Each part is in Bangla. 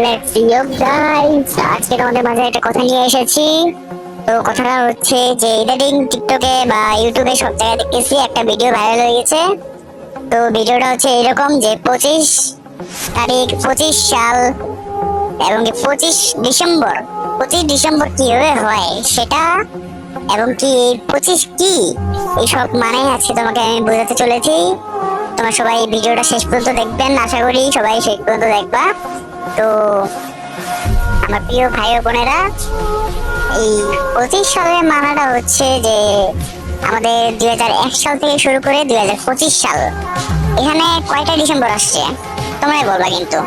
লেটস গো গাইস, আজকে তোমাদের মাঝে একটা কথা নিয়ে এসেছি। তো কথাটা হচ্ছে যে ইদানিং টিকটকে বা ইউটিউবে সব জায়গায় দেখতেছি একটা ভিডিও ভাইরাল হয়ে গেছে। তো ভিডিওটা হচ্ছে এরকম যে 25 তারিখ 25 সাল এবং 25 ডিসেম্বর, 25 ডিসেম্বর কিভাবে হয় সেটা এবং কি 25 কি এইসব মানে আছে তোমাকে আমি বোঝাতে চলেছি। তোমরা সবাই ভিডিওটা শেষ পর্যন্ত দেখবেন, আশা করি সবাই শেষ পর্যন্ত দেখবা। তো আমার প্রিয় ভাই ও বোনেরা, এই 25 সালের মানাটা হচ্ছে যে আমাদের 2001 সাল থেকে শুরু করে 2025 সাল, এখানে কয়টা ডিসেম্বর আসছে তোমরাই বলবা। কিন্তু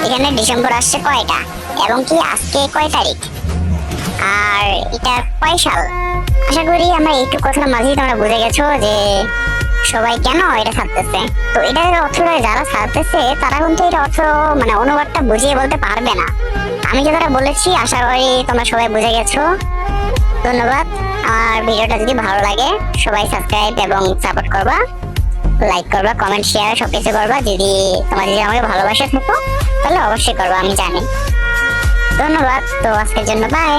এখানে ডিসেম্বর আসছে কয়টা এবং কি আজকে কয় তারিখ আর এটা কয় সাল। আশা করি আমরা এইটুকু কথার মাঝেই তোমরা বুঝে গেছো যে সবাই কেন এটা ছাড়তেছে। তো এটার অর্থটা যারা ছাড়তেছে তারা কিন্তু এটা অর্থ মানে অনুবাদটা বুঝিয়ে বলতে পারবে না। আমি যেটা বলেছি আশা করি তোমরা সবাই বুঝে গেছো। ধন্যবাদ। আর ভিডিওটা যদি ভালো লাগে সবাই সাবস্ক্রাইব এবং সাপোর্ট করবা, লাইক করবা, কমেন্ট শেয়ার সবকিছু করবা। যদি যদি আমাকে ভালোবাসা থাকো তাহলে অবশ্যই করবা, আমি জানি। ধন্যবাদ। তো আজকের জন্য বাই।